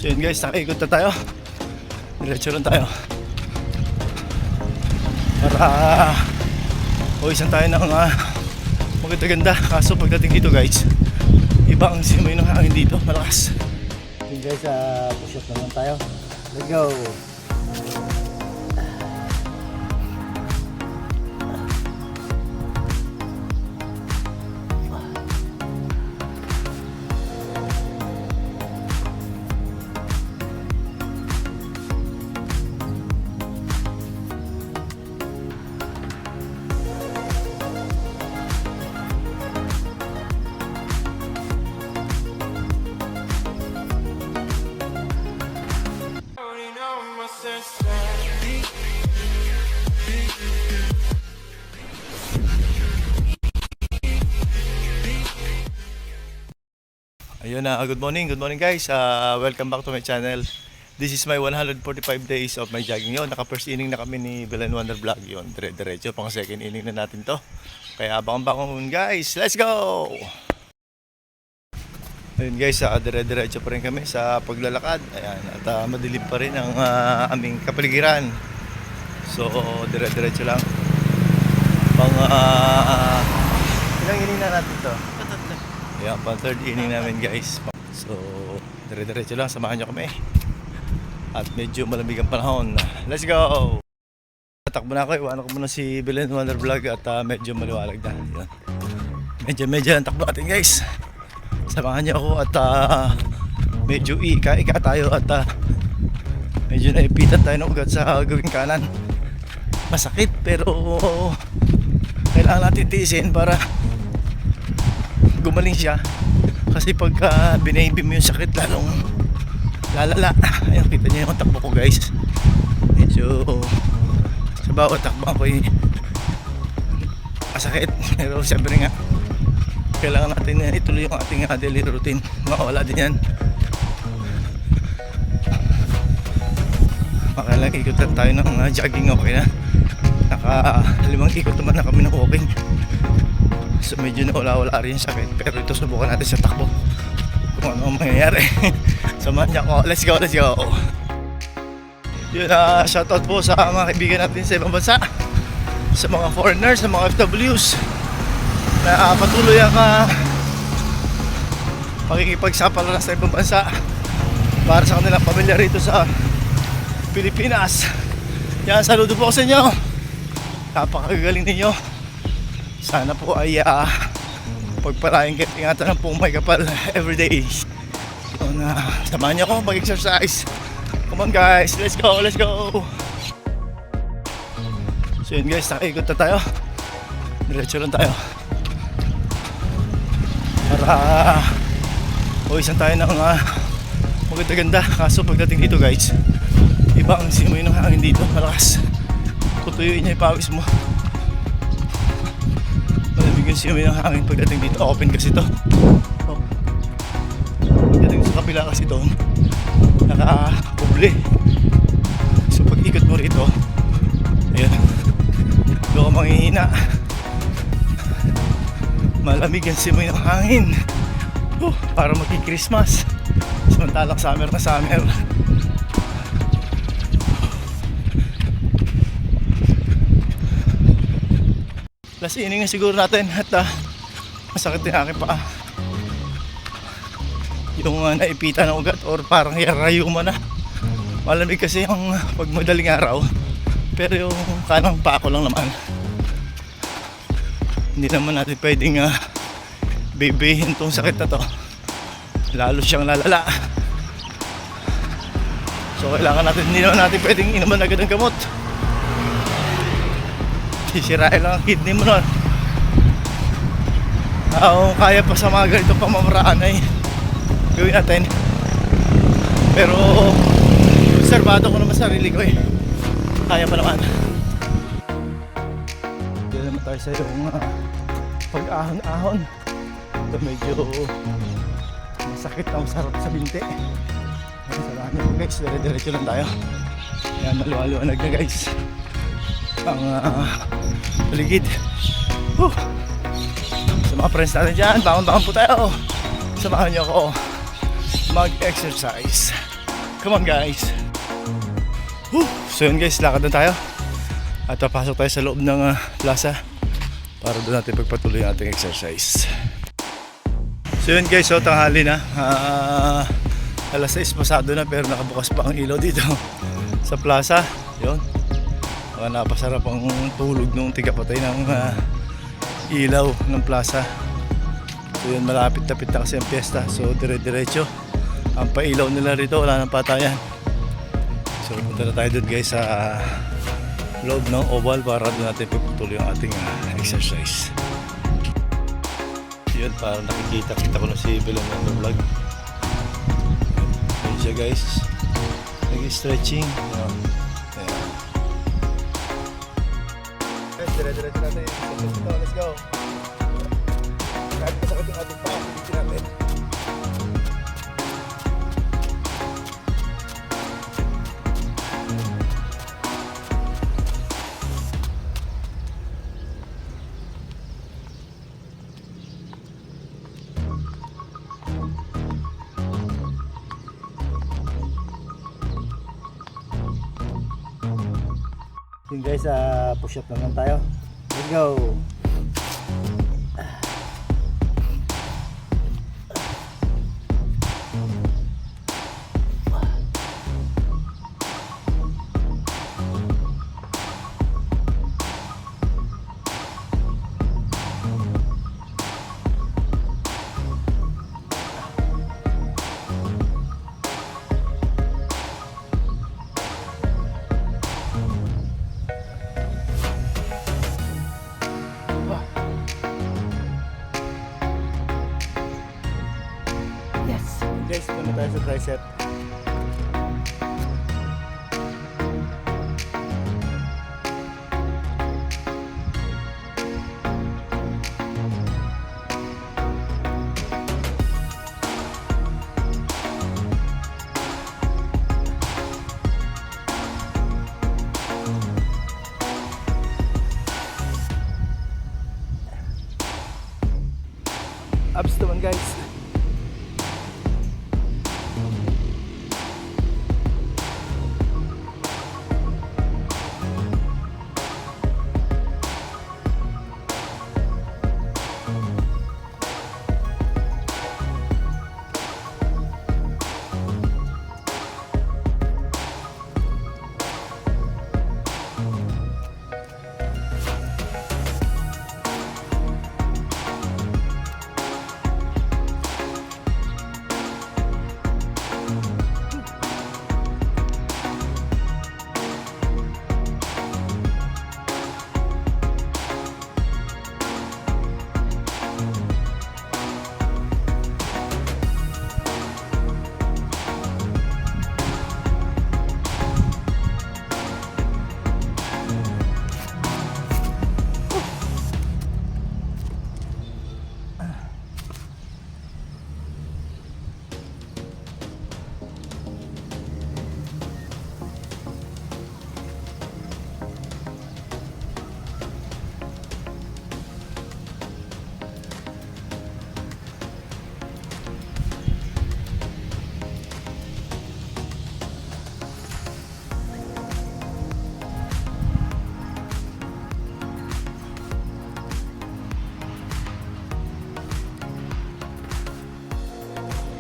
So yun guys, nakaikot na tayo. Diretso lang tayo para uwisan tayo ng maganda-ganda. Kaso pagdating dito guys, iba ang simoy ng hangin dito, malakas. Yun guys, push up naman tayo. Let's go! Ayun na, good morning guys. Welcome back to my channel. This is my 145 days of my jogging yon. Naka first inning na kami ni Belen Wonder Vlog yon. Diretso pang second inning na natin to. Kaya abang-abang guys. Let's go! Ayun guys, diretso pa rin kami sa paglalakad. Ayan, at madilim pa rin ang aming kapaligiran. So, diretso lang. Pang ilang inning na natin to? Ayan, pang third inning namin guys. So, diretso lang, samahan nyo kami. At medyo malamig ang panahon. Let's go! Takbo na ako, iwanan ko muna si Belen Wonder Vlog at medyo maliwalag na. Ayan. Medyo ang takbo natin guys. Samahan nyo ako at medyo ika tayo at medyo naipitan tayo ng ugat sa gawing kanan. Masakit pero kailangan natin tiisin para gumaling siya. Kasi pagka binaybi mo yung sakit lalong lalala. Ayun, kita nyo yung takbo ko guys. Medyo sa bawat takbo ako'y masakit. Pero siyempre nga kailangan natin ituloy yung ating daily routine. Makawala din yan. Makailang ikot lang tayo ng jogging, okay na. Naka 5 ikot naman na kami ng walking. So medyo nawala rin yung sakit. Pero ito subukan natin sa takbo kung ano ang mangyayari. Samahan niya ako. Let's go! Yun, shoutout po sa mga kaibigan natin sa ibang bansa, sa mga foreigners, sa mga FWs na patuloy ang pakikipagsapalaran sa ibang bansa para sa kanilang pamilya rito sa Pilipinas. Yan, saludo po sa inyo. Napakagaling ninyo. Sana po ay pagpalain kayo, ingatan ng pong may kapal everyday. So, samahan niyo ako mag-exercise. Come on guys, let's go! So yun guys, nakaikot na tayo. Diretso lang tayo para uwisan tayo ng maganda-ganda. Kaso pagdating dito guys, iba ang simoy ng hangin dito, malakas. Tutuyuin niya yung pawis mo. Malamig yung simoy ng hangin pagdating dito. Open kasi to. Pagdating sa kapila kasi doon, naka-uble. So pag ikot mo rito, ayan, doon ka manghihina. Malamig ang simoy ng hangin. Para mag-Christmas. Samantalang summer na summer. Last inning na siguro natin at masakit din aking paa. Yung naipita ng ugat or parang yarayuma na. Malamig kasi yung pag madaling araw. Pero yung kanang paa ko lang naman. Hindi naman natin pwedeng bebehin tong sakit na to. Lalo siyang lalala. So kailangan natin, hindi naman natin pwedeng inuman agad ng gamot. Sisirain lang ang kidney mo nun. Kung kaya pa sa mga ganitong pamamaraan ay gawin natin. Pero observado ko naman sarili ko eh. Kaya pa naman. Hindi naman tayo sa yung pag-ahon-ahon. Ito medyo masakit na masarap sa binti. Salamat nyo guys, diretso lang tayo. Yan, maluwa-luwanag na guys ang paligid. Sa mga friends natin dyan, bangon-bangon po tayo. Samahan nyo ako mag-exercise. Come on guys. Whew. So yun guys, lakad na tayo. At papasok tayo sa loob ng plaza para doon natin pagpatuloy ang ating exercise. So yun guys, so tanghali na. Alas 6 pasado na pero nakabukas pa ang ilaw dito sa plaza. Yun. Napasarap ang tulog nung tigapatay ng ilaw ng plaza. So yun, malapit-lapit na kasi ang piyesta. So dire-diretso ang pailaw nila rito, wala nang patayan. So punta na tayo doon guys sa loob ng oval para doon natin pagpatuloy ang ating exercise. Yun, para nakikita ko na si Belen ng vlog. Yun siya guys, nag-stretching. Ayan. Guys, dire-diretso natin. Let's go. Kahit masakit yung ating paa, hindi natin. Yun guys, push up naman tayo. Let's go! Guys, muna tayo sa tricep. Abs naman guys.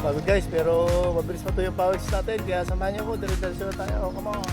Pagod guys, pero mabilis pa ito yung pawis natin. Kaya samahan nyo ko, dire-diretso na tayo. Come on!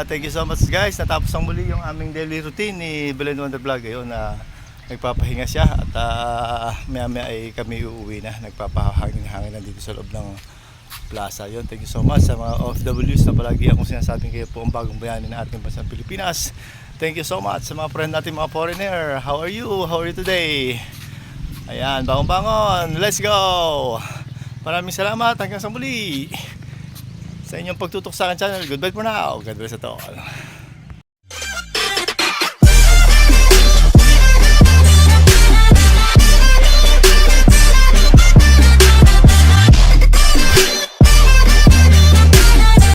thank you so much guys. Natapos ang muli yung aming daily routine ni Belen Wonder Vlog. Ayun, nagpapahinga siya at maya maya ay kami uuwi na. Nagpapahangin-hangin na dito sa loob ng plaza. Yun, thank you so much sa mga OFWs na palagi akong sinasabing kayo po ang bagong bayani ng ating bansang Pilipinas. Thank you so much sa mga friend natin, mga foreigner. How are you? How are you today? Ayan, bangon-bangon. Let's go! Maraming salamat. Hanggang sa muli. Sa inyong pagtutok sa akin channel. Goodbye for now. God bless at all.